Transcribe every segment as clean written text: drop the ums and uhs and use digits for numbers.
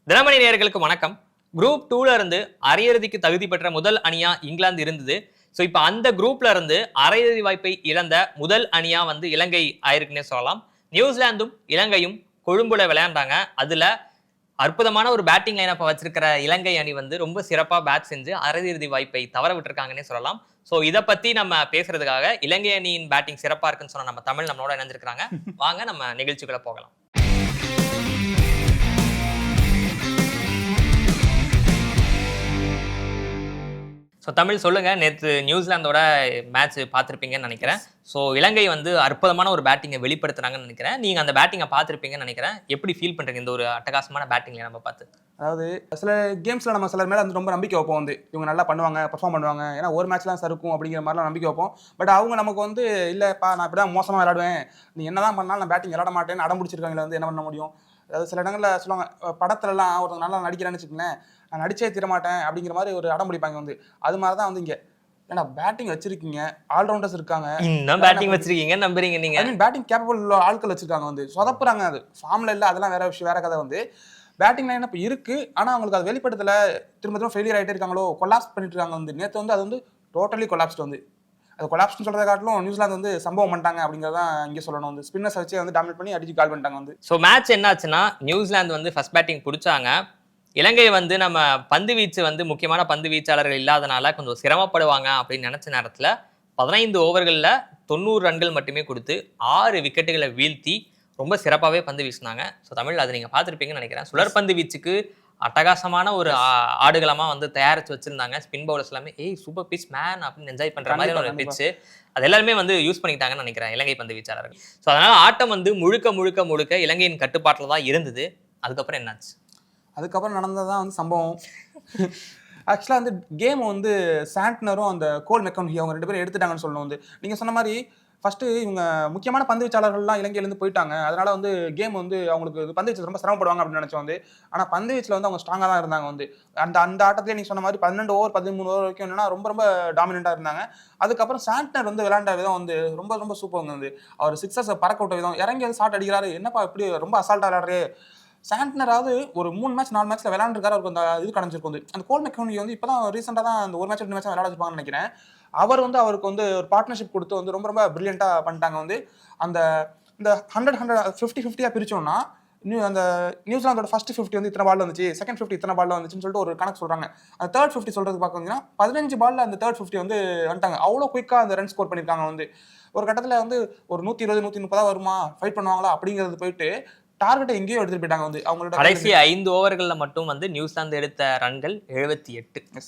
தினமணி நேயர்களுக்கு வணக்கம். குரூப் 2ல இருந்து அரையிறுதிக்கு தகுதி பெற்ற முதல் அணியா இங்கிலாந்து இருந்தது. ஸோ இப்போ அந்த குரூப்ல இருந்து அரையிறுதி வாய்ப்பை இழந்த முதல் அணியா வந்து இலங்கை ஆயிருக்குன்னே சொல்லலாம். நியூசிலாந்தும் இலங்கையும் கொழும்புல விளையாண்டாங்க. அதுல அற்புதமான ஒரு பேட்டிங் லைனப்பை வச்சிருக்கிற இலங்கை அணி வந்து ரொம்ப சிறப்பா பேட் செஞ்சு அரையிறுதி வாய்ப்பை தவற விட்டுருக்காங்கன்னே சொல்லலாம். ஸோ இதை பத்தி நம்ம பேசுறதுக்காக இலங்கை அணியின் பேட்டிங் சிறப்பா இருக்குன்னு சொன்ன நம்ம தமிழ் நம்மளோட இணைஞ்சிருக்காங்க. வாங்க நம்ம நிகழ்ச்சிக்குள்ள போகலாம். ஸோ தமிழ் சொல்லுங்க, நேற்று நியூசிலாந்தோட மேட்ச் பார்த்துருப்பீங்கன்னு நினைக்கிறேன். ஸோ இலங்கை வந்து அற்புதமான ஒரு பேட்டிங்கை வெளிப்படுத்துறாங்கன்னு நினைக்கிறேன். நீங்க அந்த பேட்டிங்கை பார்த்துருப்பீங்கன்னு நினைக்கிறேன். எப்படி ஃபீல் பண்றீங்க இந்த ஒரு அட்டகாசமான பேட்டிங்ல நம்ம பார்த்து? அதாவது சில கேம்ஸ்ல நம்ம சிலர் மேல வந்து ரொம்ப நம்பிக்கை வைப்போம், வந்து இவங்க நல்லா பண்ணுவாங்க, பெர்ஃபார்ம் பண்ணுவாங்க, ஏன்னா ஒரு மேட்ச்லாம் சறுக்கும் அப்படிங்கிற மாதிரிலாம் நம்பிக்கை வைப்போம். பட் அவங்க நமக்கு வந்து இல்லப்பா நான் இப்படிதான் மோசமா விளையாடுவேன், நீ என்னதான் பண்ணாலும் நான் பேட்டிங் விளையாட மாட்டேன்னு அடம் பிடிச்சிருக்காங்களே, வந்து என்ன பண்ண முடியும்? அதாவது சில இடங்களில் சொல்லுவாங்க, படத்துலலாம் ஒரு நல்லா நடிக்கிறேன்னு வச்சுக்கோங்களேன், நான் நடிச்சே தீரமாட்டேன் அப்படிங்கிற மாதிரி ஒரு அடம் பிடிப்பாங்க. வந்து அது மாதிரி தான் வந்து இங்கே ஏன்னா பேட்டிங் வச்சிருக்கீங்க, ஆல்ரவுண்டர்ஸ் இருக்காங்க, இன்னும் பேட்டிங் வச்சிருக்கீங்க நம்புறீங்க நீங்க? பேட்டிங் கேப்பபிள் ஆட்கள் வச்சிருக்காங்க, வந்து சொதப்புறாங்க. அது ஃபார்ம்ல இல்லை, அதெல்லாம் வேற விஷயம், வேற கதை. வந்து பேட்டிங் லைன் இப்போ இருக்கு, ஆனால் அவங்களுக்கு அது வெளிப்படுத்தல, திரும்ப திரும்ப ஃபெயிலியர் ஆகிட்டே இருக்காங்களோ, கொலாப்ஸ் பண்ணிட்டு இருக்காங்க. வந்து நேற்று வந்து அது வந்து டோட்டலி கொலாப்ஸ்ட். வந்து அது கொலாப்ஸ்னு சொல்றதை காட்டிலும் நியூசிலாந்து வந்து சம்பவம் பண்ணிட்டாங்க அப்படிங்கிறதான் இங்கே சொல்லணும். வந்து ஸ்பின்னர்ஸ் வச்சு வந்து டாமினேட் பண்ணி அடிச்சு கால் பண்ணிட்டாங்க. வந்து ஸோ மேட்ச் என்னாச்சுன்னா, நியூசிலாந்து வந்து ஃபர்ஸ்ட் பேட்டிங் பிடிச்சாங்க. இலங்கை வந்து நம்ம பந்து வீச்சு வந்து முக்கியமான பந்து வீச்சாளர்கள் இல்லாதனால கொஞ்சம் சிரமப்படுவாங்க அப்படின்னு நினைச்ச நேரத்தில் 15 ஓவர்களில் 90 ரன்கள் மட்டுமே கொடுத்து 6 விக்கெட்டுகளை வீழ்த்தி ரொம்ப சிறப்பாகவே பந்து வீசினாங்க. ஸோ தமிழ் அது நீங்கள் பார்த்துருப்பீங்கன்னு நினைக்கிறேன். சுழற்பந்து வீச்சுக்கு அட்டகாசமான ஒரு ஆடுகளமாக வந்து தயாரித்து வச்சிருந்தாங்க. ஸ்பின் பவுலர்ஸ் எல்லாமே சூப்பர் பிச் மேன் அப்படின்னு என்ஜாய் பண்ணுற மாதிரி ஒரு பிச்சு அது எல்லாருமே வந்து யூஸ் பண்ணிக்கிட்டாங்கன்னு நினைக்கிறேன் இலங்கை பந்து வீச்சாளர்கள். ஸோ அதனால ஆட்டம் வந்து முழுக்க முழுக்க முழுக்க இலங்கையின் கட்டுப்பாட்டில் தான் இருந்தது. அதுக்கப்புறம் என்னாச்சு? அதுக்கப்புறம் நடந்ததான் வந்து சம்பவம். ஆக்சுவலாக வந்து கேம் வந்து சாண்ட்னரும் அந்த கோல் மெக்கன்ஹி அவங்க 2 பேரும் எடுத்துட்டாங்கன்னு சொல்லணும். வந்து நீங்கள் சொன்ன மாதிரி ஃபர்ஸ்ட் இவங்க முக்கியமான பந்து வீச்சாளர்கள்லாம் இலங்கையிலேருந்து போயிட்டாங்க. அதனால வந்து கேம் வந்து அவங்களுக்கு பந்து வீச்சு ரொம்ப சிரமப்படுவாங்க அப்படின்னு நினச்சோம். வந்து ஆனால் பந்து வீச்சில் வந்து அவங்க ஸ்ட்ராங்காக தான் இருந்தாங்க. வந்து அந்த ஆட்டத்திலே நீங்கள் சொன்ன மாதிரி 12 ஓவர் 13 ஓவர் வரைக்கும் என்னன்னா ரொம்ப ரொம்ப டாமினெண்ட்டாக இருந்தாங்க. அதுக்கப்புறம் சாண்ட்னர் வந்து விளையாண்ட விதம் வந்து ரொம்ப ரொம்ப சூப்பர். வந்து அவர் சிக்ஸர்ஸை பறக்க விட்ட விதம், இறங்கி வந்து ஷாட் அடிக்கிறாரு, என்னப்பா இப்படி ரொம்ப அசால்ட்டாக விளையாடுறே. சாண்ட்னராவது ஒரு 3 மேட்ச் 4 மேட்ச்ல விளையாண்டுருக்காரு, அவருக்கு அந்த இது கிடைச்சிருக்கும். வந்து அந்த கோல் மெக்கோனி வந்து இப்போ தான் ரீசெண்டாக தான் அந்த ஒரு மேட்ச் 2 மேட்ச் விளையாட வச்சிருப்பாங்கன்னு நினைக்கிறேன். அவர் வந்து அவருக்கு வந்து ஒரு பார்ட்னர்ஷிப் கொடுத்து வந்து ரொம்ப ரொம்ப பிரில்லியண்டாக பண்ணிட்டாங்க. வந்து அந்த இந்த 100 50-50 பிரிச்சோம்னா அந்த நியூசிலாந்தோட ஃபர்ஸ்ட் 50 வந்து இத்தனை பால் வந்துச்சு, செகண்ட் 50 இத்தனை பால் வந்துச்சுன்னு சொல்லிட்டு ஒரு கணக்கு சொல்றாங்க. அந்த தேர்ட் 50 சொல்றது பார்த்தீங்கன்னா 15 பால்ல அந்த தேர்ட் 50 வந்து வந்துட்டாங்க. அவ்வளோ குயிக்காக அந்த ரன் ஸ்கோர் பண்ணியிருக்காங்க. வந்து ஒரு கட்டத்தில் வந்து ஒரு 120 130 வருமா, ஃபைட் பண்ணுவாங்களா அப்படிங்கிறது போயிட்டு டார்கெட்டை எங்கேயோ எடுத்துட்டு போயிட்டாங்க. வந்து அவங்களோட கடைசி 5 ஓவர்களில் மட்டும் வந்து நியூசிலாந்து எடுத்த ரன்கள் 78.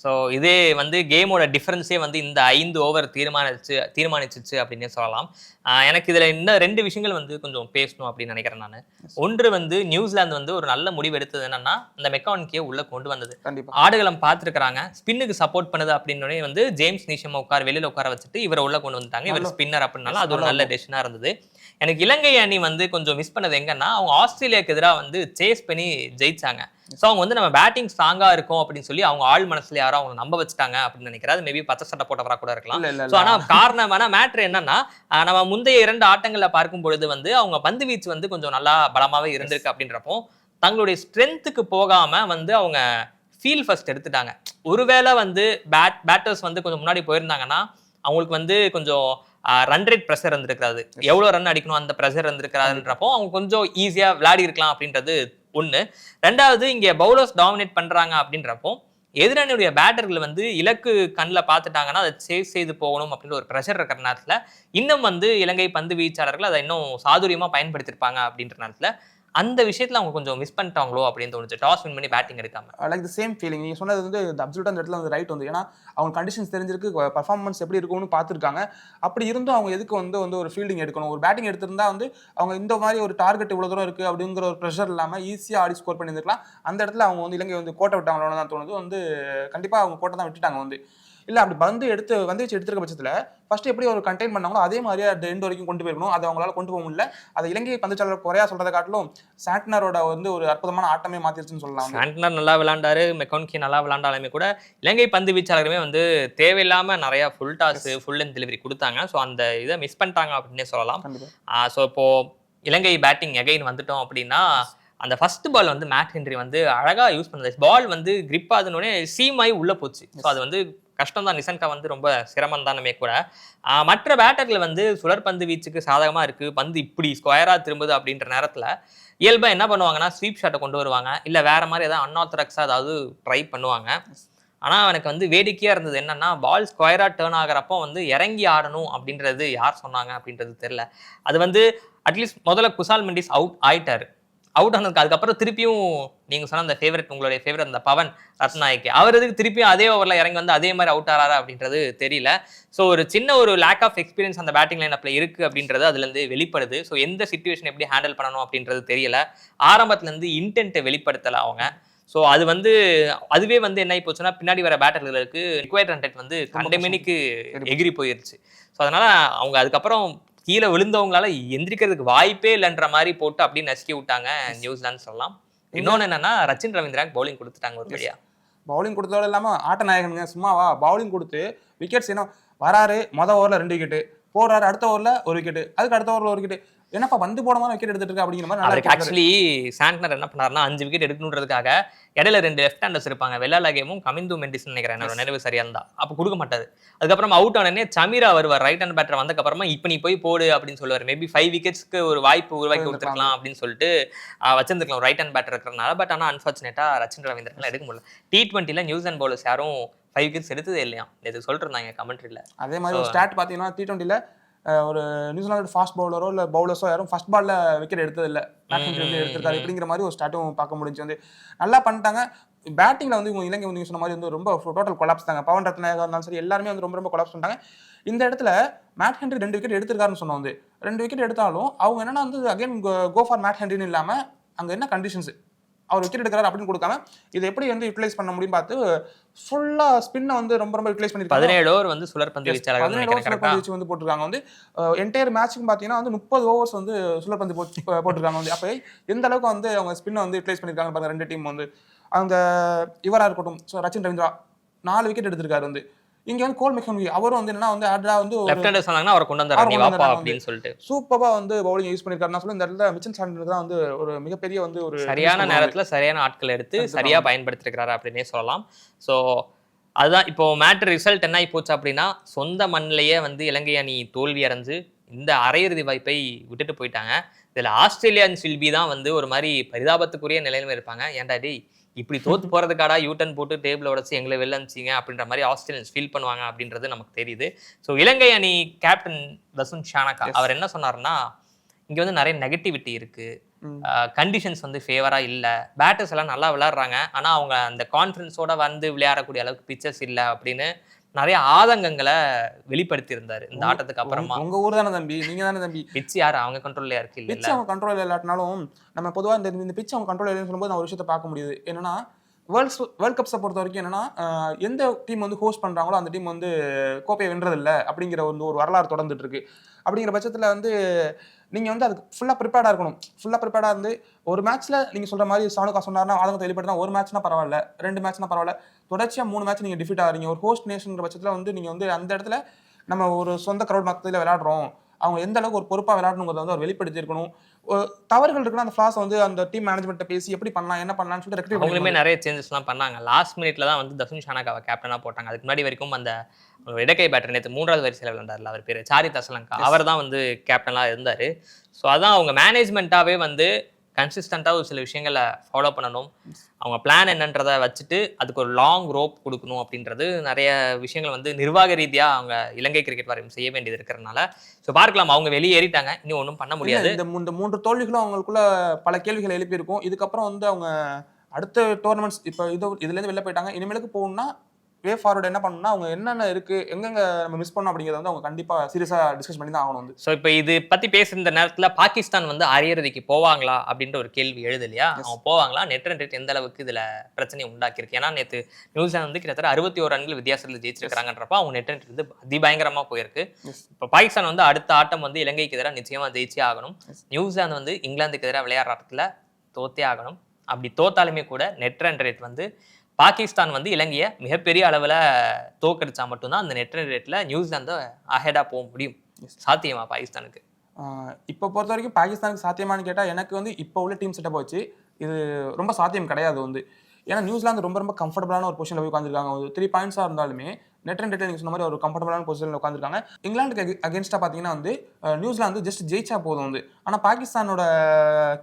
ஸோ இதே வந்து கேமோட டிஃபரன்ஸே வந்து இந்த 5 ஓவர் தீர்மானிச்சிச்சு அப்படின்னே சொல்லலாம். எனக்கு இதில் இன்னும் 2 விஷயங்கள் வந்து கொஞ்சம் பேசணும் அப்படின்னு நினைக்கிறேன் நான். ஒன்று வந்து நியூசிலாந்து வந்து ஒரு நல்ல முடிவு எடுத்தது என்னன்னா, அந்த மெக்கானிக்கியை உள்ள கொண்டு வந்தது. ஆடுகளம் பார்த்துருக்காங்க, ஸ்பின்னுக்கு சப்போர்ட் பண்ணுது அப்படின்னு வந்து ஜேம்ஸ் நீஷம் வெளியில உட்கார வச்சுட்டு இவரை உள்ள கொண்டு வந்துட்டாங்க. இவர் ஸ்பின்னர் அப்படின்னால அது ஒரு நல்ல டெசிஷனாக இருந்தது. எனக்கு இலங்கை அணி வந்து கொஞ்சம் மிஸ் பண்ணது எங்கன்னா, அவங்க ஆஸ்திரேலியாவுக்கு எதிராக வந்து சேஸ் பண்ணி ஜெயிச்சாங்க. ஸோ அவங்க வந்து நம்ம பேட்டிங் ஸ்ட்ராங்கா இருக்கும் அப்படின்னு சொல்லி அவங்க ஆள் மனசுல யாரும் அவங்க நம்ப வச்சுட்டாங்க அப்படின்னு நினைக்கிறேன். அது மேபி பச்சை சட்டை போட்டவரா கூட இருக்கலாம். ஸோ ஆனால் காரணமான மேட்ரு என்னன்னா, நம்ம முந்தைய 2 ஆட்டங்கள்ல பார்க்கும் பொழுது வந்து அவங்க பந்து வீச்சு வந்து கொஞ்சம் நல்லா பலமாவே இருந்திருக்கு. அப்படின்றப்போ தங்களுடைய ஸ்ட்ரென்த்துக்கு போகாம வந்து அவங்க ஃபீல் ஃபர்ஸ்ட் எடுத்துட்டாங்க. ஒருவேளை வந்து பேட்டர்ஸ் வந்து கொஞ்சம் முன்னாடி போயிருந்தாங்கன்னா அவங்களுக்கு வந்து கொஞ்சம் ரன் ரேட் ப்ரெஷர் இருந்திருக்காது, எவ்வளோ ரன் அடிக்கணும் அந்த ப்ரெஷர் இருந்திருக்காதுன்றப்போ அவங்க கொஞ்சம் ஈஸியா விளையாடி இருக்கலாம் அப்படின்றது ஒண்ணு. ரெண்டாவது, இங்க பவுலர்ஸ் டாமினேட் பண்றாங்க அப்படின்றப்போ எதிரணியுடைய பேட்டர்கள் வந்து இலக்கு கண்ணில் பார்த்துட்டாங்கன்னா அதை சேஸ் செய்து போகணும் அப்படின்ற ஒரு ப்ரெஷர் இருக்கிற நேரத்தில் இன்னும் வந்து இலங்கை பந்து வீச்சாளர்கள் அதை இன்னும் சாதுரியமா பயன்படுத்தியிருப்பாங்க அப்படின்ற நேரத்தில் அந்த விஷயத்துல அவங்க கொஞ்சம் மிஸ் பண்ணிட்டாங்களோ அப்படின்னு தோணுச்சு, டாஸ் வின் பண்ணி பேட்டிங் எடுக்காம. லைக் தி சேம் ஃபீலிங் நீங்க சொன்னது வந்து அப்சல்யூட்டா அந்த இடத்துல வந்து ரைட். வந்து ஏன்னா அவங்க கண்டிஷன்ஸ் தெரிஞ்சிருக்கு, பர்ஃபார்மன்ஸ் எப்படி இருக்கும்னு பார்த்துருக்காங்க. அப்படி இருந்தும் அவங்க எதுக்கு வந்து ஒரு ஃபீல்டிங் எடுக்கணும், ஒரு பேட்டிங் எடுத்திருந்தா வந்து அவங்க இந்த மாதிரி ஒரு டார்கெட் இவ்வளோ தூரம் இருக்குது அப்படிங்கிற ஒரு ப்ரெஷர் இல்லாமல் ஈஸியாக ஆடி ஸ்கோர் பண்ணியிருக்கலாம். அந்த இடத்துல அவங்க வந்து இலங்கை வந்து கோட்டை விட்டாங்களோன்னு தான் தோணுது. வந்து கண்டிப்பாக அவங்க கோட்டை தான் விட்டுட்டாங்க. வந்து இல்லை அப்படி வந்து வச்சு எடுத்துருக்க பட்சத்தில் ஃபர்ஸ்ட் எப்படி ஒரு கண்டெயின் பண்ணாங்களோ அதே மாதிரியே அந்த எண்ட் வரைக்கும் கொண்டு போயிருக்கணும். அதை அவங்களால கொண்டு போக முடியல. அதை இலங்கை பந்துச்சாளர் குறையா சொல்றதை காட்டிலும் சாண்ட்னரோட வந்து ஒரு அற்புதமான ஆட்டமே மாத்திருச்சுன்னு சொல்லலாம். சாண்ட்னர் நல்லா விளையாண்டாரு, மெக்கானிக்கி நல்லா விளையாண்டாலுமே கூட இலங்கை பந்து வீச்சாளருமே வந்து தேவையில்லாம நிறைய full toss full length delivery கொடுத்தாங்க. ஸோ அந்த இதை மிஸ் பண்ணிட்டாங்க அப்படின்னே சொல்லலாம். ஸோ இப்போ இலங்கை பேட்டிங் எகைன் வந்துட்டோம் அப்படின்னா அந்த ஃபர்ஸ்ட் பால் வந்து மேட் ஹென்ரி வந்து அழகா யூஸ் பண்ணது. பால் வந்து கிரிப் ஆகுதுனோடனே சீமாயி உள்ள போச்சு. ஸோ அது வந்து கஷ்டம் தான். நிசன்கா வந்து ரொம்ப சிரமம் தானுமே கூட. மற்ற பேட்டர்கள் வந்து சுழற்பந்து வீச்சுக்கு சாதகமா இருக்கு. பந்து இப்படி ஸ்கொயரா திரும்புது அப்படின்ற நேரத்துல இயல்பா என்ன பண்ணுவாங்கன்னா, ஸ்வீப் ஷாட்ட கொண்டு வருவாங்க. இல்ல வேற மாரி ஏதாவது அன்ஆர்த்தடாக்ஸா ஏதாவது ட்ரை பண்ணுவாங்க. ஆனா எனக்கு வந்து வேடிக்கையா இருந்தது என்னன்னா, பால் ஸ்கொயரா டர்ன் ஆகுறப்போ வந்து இறங்கி ஆடணும் அப்படின்றது யார் சொன்னாங்க அப்படின்றது தெரியல. அது வந்து அட்லீஸ்ட் முதல்ல குசால் மெண்டிஸ் அவுட் ஆயிட்டாரு. அவுட் ஆனதுக்கு அதுக்கப்புறம் திருப்பியும் நீங்க சொன்ன அந்த உங்களுடைய ஃபேவரட் அந்த பவன் ரத்நாயக்கி அவர் எதுக்கு திருப்பியும் அதே ஓவர்ல இறங்கி வந்து அதே மாதிரி அவுட் ஆறாரா அப்படின்றது தெரியல. ஸோ ஒரு சின்ன ஒரு லேக் ஆஃப் எக்ஸ்பீரியன்ஸ் அந்த பேட்டிங் லைனப்ல இருக்கு அப்படின்றது அதுல இருந்து வெளிப்படுது. ஸோ எந்த சிச்சுவேஷன் எப்படி ஹேண்டில் பண்ணணும் அப்படின்றது தெரியல. ஆரம்பத்துல இருந்து இன்டென்ட்டை வெளிப்படுத்தல அவங்க. ஸோ அது வந்து அதுவே வந்து என்ன ஆகி போச்சுன்னா பின்னாடி வர பேட்டர்களுக்கு ரிக்வயர்ட் ரன் ரேட் வந்து கண்டமேனிக்கு எகிரி போயிருச்சு. ஸோ அதனால அவங்க அதுக்கப்புறம் கீழே விழுந்தவங்களால எந்திரிக்கிறதுக்கு வாய்ப்பே இல்லைன்ற மாதிரி போட்டு அப்படியே நசுக்கி விட்டாங்க நியூசிலாந்து சொல்லலாம். இன்னொன்னு என்னன்னா ரச்சின் ரவீந்திராக்கு பவுலிங் கொடுத்துட்டாங்க ஒரு வழியா. பவுலிங் கொடுத்ததோட இல்லாம ஆட்ட நாயகனுங்க சும்மாவா பவுலிங் கொடுத்து விக்கெட்ஸ் என்ன வராரு, மொதல் ஓவர்ல 2 விக்கெட்டு போடுறாரு, அடுத்த ஓவர்ல 1 விக்கெட்டு, அதுக்கு அடுத்த ஓவர்ல 1 விக்கெட். என்னப்பா வந்து போடாம விக்கெட் எடுத்துட்டு இருக்க அப்படிங்கிற மாதிரி அதுக்கு ஆக்சுவலி சாண்ட்னர் என்ன பண்ணாருன்னா 5 விக்கெட் எடுக்கணுன்றதுக்காக இடையில 2 லெஃப்ட் ஹேண்டர்ஸ் இருப்பாங்க. வெள்ளாலகேமும் கமிந்து மெண்டிஸ் நினைக்கிறேன், என்னோட நினைவு சரியா இருந்தா. அப்ப கொடுக்க மாட்டாரு. அதுக்கப்புறம் அவுட் ஆனனே சமீரா வருவார் ரைட் ஹேண்ட் பேட்டர் வந்ததுக்கு அப்புறமா இப்ப நீ போய் போடு அப்படின்னு சொல்லுவாரு. மேபி 5 விக்கெட்ஸ்க்கு ஒரு வாய்ப்பு உருவாக்கி கொடுத்துருக்கலாம் அப்படின்னு சொல்லிட்டு வச்சிருந்துக்கலாம் ரைட் ஹேண்ட் பேட்டர் இருக்கிறனால. பட் ஆனா அன்பார்ச்சுனேட்டா ரச்சின் ரவீந்திரன் எடுக்க முடியல. T20ல நியூசிலாந்து பவுலர்ஸ் யாரும் 5 விக்கெட்ஸ் எடுத்ததே இல்லையா, இது சொல்லிட்டு இருந்தாங்க கமெண்ட்ரியில. அதே மாதிரி ஒரு ஸ்டாட் பாத்தீங்கன்னா T20ல ஒரு நியூசிலாந்து ஃபாஸ்ட் பவுலரோ இல்ல பவுலர்ஸோ யாரும் ஃபர்ஸ்ட் பால்ல விக்கெட் எடுத்தது இல்ல, எடுத்திருக்காரு இப்படிங்கிற மாதிரி ஒரு ஸ்டாட்டும் பார்க்க முடிஞ்சு. வந்து நல்லா பண்ணிட்டாங்க. பேட்டிங்ல வந்து இவங்க இலங்கை வந்து சொன்ன மாதிரி வந்து ரொம்ப டோட்டல் கொலாப்ஸ் தாங்க. பவன் ரத்நாயகா இருந்தாலும் சரி எல்லாருமே வந்து ரொம்ப கொலாப்ஸ் பண்ணிட்டாங்க. இந்த இடத்துல மேட் ஹென்ரி 2 விக்கெட் எடுத்திருக்காருன்னு சொன்னோம். வந்து 2 விக்கெட் எடுத்தாலும் அவங்க என்னன்னா வந்து அகைன் கோ ஃபார் மேட் ஹென்ரின்னு இல்லாம அங்க என்ன கண்டிஷன்ஸ் அவர் விக்கெட் எடுக்கிறாரு அப்படின்னு கொடுக்காம இதை எப்படி வந்து யூட்டிலைஸ் பண்ண முடியும் பார்த்து ஃபுல்லா ஸ்பின்னை வந்து ரொம்ப யூட்டிலைஸ் பண்ணிருக்காங்க. 17 ஓவர் வந்து சுழற்பந்து வீச்சாளர்கள் 17 ஓவர் சுழற்பந்து வீச்சு வந்து போட்டிருக்காங்க. வந்து என்டையர் மேட்ச்க்கு பாத்தீங்கன்னா வந்து 30 ஓவர்ஸ் வந்து சுழற்பந்து போட்டிருக்காங்க. வந்து அப்ப எந்த அளவுக்கு வந்து அவங்க ஸ்பின்னை வந்து யூட்டிலைஸ் பண்ணிருக்காங்க பாருங்க. 2 டீம் வந்து அந்த இவரா இருக்கட்டும் ரச்சின் ரவீந்திரா 4 விக்கெட் எடுத்திருக்காரு. வந்து இங்க வந்து கோல் மெக்கன்ஹி அவரும் வந்து என்னன்னா வந்து ஆட்ரா வந்து லெஃப்ட் ஹேண்டர் சொன்னாங்கன்னா அவரை கொண்டு வந்தாரு நீ வாப்பா அப்படினு சொல்லிட்டு சூப்பரா வந்து பவுலிங் யூஸ் பண்ணிருக்காரு. நான் சொல்ல இந்த இடத்துல மிச்சல் சாண்டர் தான் வந்து ஒரு மிகப்பெரிய வந்து ஒரு சரியான நேரத்துல சரியான ஆட்களை எடுத்து சரியா பயன்படுத்திருக்காரு அப்படினே சொல்லலாம். சோ அதுதான் இப்போ மேட்டர் ரிசல்ட் என்ன ஆகி போச்சு அப்படின்னா சொந்த மண்ணிலேயே வந்து இலங்கை அணி தோல்வி அடைஞ்சு இந்த அரையிறுதி வாய்ப்பை விட்டுட்டு போயிட்டாங்க. இதுல ஆஸ்திரேலியன் சில்பி தான் வந்து ஒரு மாதிரி பரிதாபத்துக்குரிய நிலையில இருப்பாங்க. ஏன்டா டேய் இப்படி தோத்து போறதுக்காடா யூட்டன் போட்டு டேபிள் உடச்சு எங்களை வெளில அனுப்பிச்சிங்க அப்படின்ற மாதிரி ஆஸ்திரேலியன்ஸ் ஃபீல் பண்ணுவாங்க அப்படின்றது நமக்கு தெரியுது. ஸோ இலங்கை அணி கேப்டன் தசுன் ஷானகா அவர் என்ன சொன்னாருன்னா இங்க வந்து நிறைய நெகட்டிவிட்டி இருக்கு, கண்டிஷன்ஸ் வந்து ஃபேவரா இல்ல, பேட்டர்ஸ் எல்லாம் நல்லா விளையாடுறாங்க ஆனா அவங்க அந்த கான்ஃபிடன்ஸோட வந்து விளையாடக்கூடிய அளவுக்கு பிச்சர்ஸ் இல்லை அப்படின்னு நிறைய ஆதங்கங்களை வெளிப்படுத்தி இருந்தாரு இந்த ஆட்டத்துக்கு அப்புறமா. உங்க ஊர் தானே தம்பி, நீங்க தானே தம்பி. பிச்சு யாரு அவங்க கண்ட்ரோல்ல இருக்கு இல்ல, பிச்சு அவங்க கண்ட்ரோல் இல்லாட்டினாலும் நம்ம பொதுவா இந்த பிச்சு அவங்க கண்ட்ரோல் இல்லைன்னு சொல்லும்போது நான் ஒரு விஷயத்தை பார்க்க முடியுது. என்னன்னா வேர்ல்ட் கப்ஸை பொறுத்த வரைக்கும் என்னன்னா எந்த டீம் வந்து ஹோஸ்ட் பண்றாங்களோ அந்த டீம் வந்து கோப்பையை வென்றது இல்லை அப்படிங்கிற ஒரு வரலாறு தொடர்ந்துட்டு இருக்கு. அப்படிங்கிற பட்சத்துல வந்து நீங்க வந்து அதுக்கு ஃபுல்லா ப்ரிப்பேர்டா இருக்கணும். ஃபுல்லா ப்ரிப்பேர்டா இருந்து ஒரு மேட்ச்ல நீங்க சொல்ற மாதிரி சாணுக்கா சொன்னாருன்னா ஆதங்கத்தை வெளிப்படுத்தினா ஒரு மேட்ச்னா பரவாயில்ல, 2 மேட்ச்னா பரவாயில்ல, தொடர்ச்சியா 3 மேட்ச் நீங்க டிஃபீட் ஆகிறீங்க. ஒரு ஹோஸ்ட் நேஷன்ங்கிற பட்சத்துல வந்து நீங்க வந்து அந்த இடத்துல நம்ம ஒரு சொந்த கிரௌட் மத்தியில விளையாடுறோம், அவங்க எந்த அளவுக்கு ஒரு பொறுப்பா விளையாடணுங்கிறத வந்து அவர் வெளிப்படுத்தி இருக்கணும். தவறுகள் இருக்குன்னா அந்த ஃபிளாஸ் வந்து அந்த டீம் மேனேஜ்மெண்ட்டை பேசி எப்படி பண்ணலாம் என்ன பண்ணலாம்னு சொல்லிட்டு ரெக்டிஃபை அவங்களுமே நிறைய சேஞ்சஸ்லாம் பண்ணாங்க. லாஸ்ட் மினிட்ல தான் வந்து தசுன் ஷானகாவை கேப்டனா போட்டாங்க. அதுக்கு முன்னாடி வரைக்கும் அந்த இடக்கை பேட்டர் நேற்று 3வது வரிசையில் விளையாண்டார்ல அவர் பேர் சாரித் அசலங்கா, அவர் தான் வந்து கேப்டனா இருந்தாரு. ஸோ அதான் அவங்க மேனேஜ்மெண்ட்டாவே வந்து கன்சிஸ்டண்டாக ஒரு சில விஷயங்களை ஃபாலோ பண்ணணும். அவங்க பிளான் என்னன்றதை வச்சுட்டு அதுக்கு ஒரு லாங் ரோப் கொடுக்கணும் அப்படின்றது நிறைய விஷயங்கள் வந்து நிர்வாக ரீதியாக அவங்க இலங்கை கிரிக்கெட் வாரியம் செய்ய வேண்டியது இருக்கிறதுனால ஸோ பார்க்கலாம். அவங்க வெளியேறிட்டாங்க, இன்னும் ஒன்றும் பண்ண முடியாது. இந்த 3 தோல்விகளும் அவங்களுக்குள்ள பல கேள்விகளை எழுப்பியிருக்கும். இதுக்கப்புறம் வந்து அவங்க அடுத்த டோர்னமெண்ட்ஸ் இப்போ இதுலேருந்து வெளில போயிட்டாங்க. இனிமேலுக்கு போகணும்னா வே ஃபார்வர்டு என்ன பண்ணணும்னா அவங்க என்னென்ன இருக்கு எங்கெங்க நம்ம மிஸ் பண்ணோம் அப்படிங்கிறத வந்து அவங்க கண்டிப்பா சீரியஸா டிஸ்கஸ் பண்ணி தான் ஆகணும். வந்து ஸோ இப்போ இது பத்தி பேசுகிற நேரத்தில் பாகிஸ்தான் வந்து அரையிறுதிக்கு போவாங்களா அப்படின்ற ஒரு கேள்வி எழுது இல்லையா, அவங்க போவாங்களா, நெட் ரன் ரேட் எந்த அளவுக்கு இதுல பிரச்சனையை உண்டாக்கியிருக்கு. ஏன்னா நேற்று நியூசிலாந்து வந்து கிட்டத்தட்ட 61 ரன்கள் வித்தியாசத்தில் ஜெயிச்சிருக்காங்கன்றப்ப அவங்க நெட் ரன் வந்து அதிபயங்கரமா போயிருக்கு. இப்போ பாகிஸ்தான் வந்து அடுத்த ஆட்டம் வந்து இலங்கைக்கு எதிராக நிச்சயமா ஜெயிச்சே ஆகணும். நியூசிலாந்து வந்து இங்கிலாந்துக்கு எதிராக விளையாடுற இடத்துல தோத்தே ஆகணும். அப்படி தோத்தாலுமே கூட நெட் ரன் ரேட் வந்து பாகிஸ்தான் வந்து இலங்கையை மிகப்பெரிய அளவில் தோக்கடிச்சா மட்டும்தான் அந்த நெட் ரன் ரேட்ல நியூசிலாந்து அஹெடா போக முடியும். சாத்தியமா பாகிஸ்தானுக்கு? இப்போ பொறுத்த வரைக்கும் பாகிஸ்தானுக்கு சாத்தியமானு கேட்டால் எனக்கு வந்து இப்போ உள்ள டீம் செட்டப் வச்சு இது ரொம்ப சாத்தியம் கிடையாது வந்து. ஏன்னா நியூசிலாந்து ரொம்ப ரொம்ப கம்ஃபர்டபுளான ஒரு பொசிஷனில் போய் உட்காந்துருக்காங்க. ஒரு 3 பாயிண்ட்ஸாக இருந்தாலுமே நெட் ரன் ரேட்டில் நீங்கள் சொன்ன மாதிரி ஒரு கம்ஃபர்டபுளான பொசிஷனில் உட்காந்துருக்காங்க. இங்கிலாந்துக்கு அகேன்ஸ்டாக பார்த்தீங்கன்னா வந்து நியூசிலாந்து ஜஸ்ட் ஜெயிச்சா போதும் வந்து. ஆனால் பாகிஸ்தானோட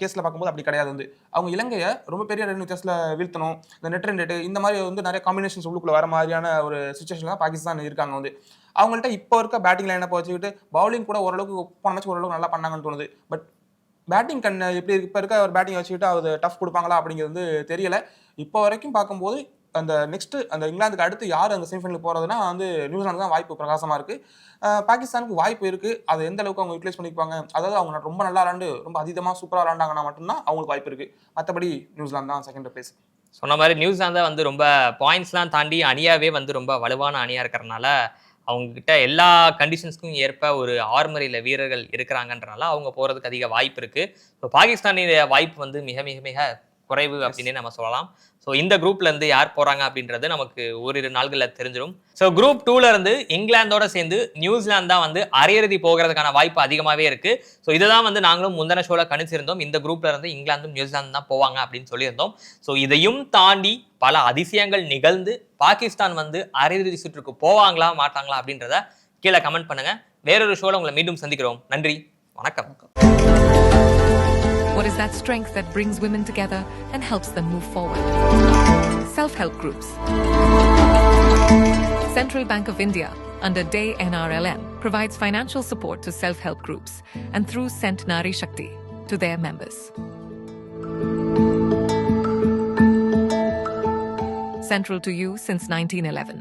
கேஸில் பார்க்கும்போது அப்படி கிடையாது வந்து. அவங்க இலங்கையை ரொம்ப பெரிய ரன் வித்தியாசத்தில் வீழ்த்தணும், இந்த நெட் ரன் ரேட்டு இந்த மாதிரி வந்து நிறைய காம்பினேஷன்ஸ் உள்ளுக்குள்ள வர மாதிரியான ஒரு சுச்சுவேஷனில் தான் பாகிஸ்தான் இருக்காங்க வந்து. அவங்கள்ட்ட இப்போ இருக்க பேட்டிங் லைனப்பை வச்சுக்கிட்டு பவுலிங் கூட ஓரளவுக்கு போன மேட்ச் ஓரளவுக்கு நல்லா பண்ணாங்கன்னு தோணுது. பட் பேட்டிங் எப்படி இப்போ இருக்க ஒரு பேட்டிங் வச்சுக்கிட்டு அது டஃப் கொடுப்பாங்களா அப்படிங்கிறது வந்து தெரியல. இப்போ வரைக்கும் பார்க்கும்போது அந்த நெக்ஸ்ட் அந்த இங்கிலாந்துக்கு அடுத்து யார் அந்த செமிஃபைனல் போறதுன்னா வந்து நியூசிலாந்து தான் வாய்ப்பு பிரகாசமா இருக்கு. பாகிஸ்தானுக்கு வாய்ப்பு இருக்கு. அதை எந்த அளவுக்கு அவங்க யூட்டிலைஸ் பண்ணிப்பாங்க, அதாவது அவங்க ரொம்ப நல்லா விளாண்டு ரொம்ப அதீதமா சூப்பராக விளாண்டாங்கன்னா மட்டும்தான் அவங்களுக்கு வாய்ப்பு இருக்கு. மற்றபடி நியூசிலாந்து தான் செகண்ட் பிளேஸ். சொன்ன மாதிரி நியூசிலாந்து வந்து ரொம்ப பாயிண்ட்ஸ்லாம் தாண்டி அணியாவே வந்து ரொம்ப வலுவான அணியா இருக்கிறனால அவங்க கிட்ட எல்லா கண்டிஷன்ஸ்க்கும் ஏற்ப ஒரு ஆர்மரியில் வீரர்கள் இருக்கிறாங்கன்றனால அவங்க போறதுக்கு அதிக வாய்ப்பு இருக்கு. ஸோ பாகிஸ்தானுடைய வாய்ப்பு வந்து மிக மிக மிக குறைவு அப்படின்னே நம்ம சொல்லலாம். ஸோ இந்த குரூப்ல இருந்து யார் போறாங்க அப்படின்றது நமக்கு ஓரிரு நாள்களில் தெரிஞ்சிடும். ஸோ குரூப் 2ல இருந்து இங்கிலாந்தோட சேர்ந்து நியூசிலாந்து தான் வந்து அரையிறுதி போகிறதுக்கான வாய்ப்பு அதிகமாகவே இருக்கு. ஸோ இதுதான் வந்து நாங்களும் முந்தின ஷோல கணிச்சிருந்தோம். இந்த குரூப்ல இருந்து இங்கிலாந்தும் நியூசிலாந்து தான் போவாங்க அப்படின்னு சொல்லியிருந்தோம். ஸோ இதையும் தாண்டி பல அதிசயங்கள் நிகழ்ந்து பாகிஸ்தான் வந்து அரையிறுதி சுற்றுக்கு போவாங்களா மாட்டாங்களா அப்படின்றத கீழே கமெண்ட் பண்ணுங்க. வேறொரு ஷோல உங்களை மீண்டும் சந்திக்கிறோம். நன்றி, வணக்கம். What is that strength that brings women together and helps them move forward? Self-help groups. Central Bank of India, under DAY NRLM, provides financial support to self-help groups and through Cent Nari Shakti to their members. Central to you since 1911.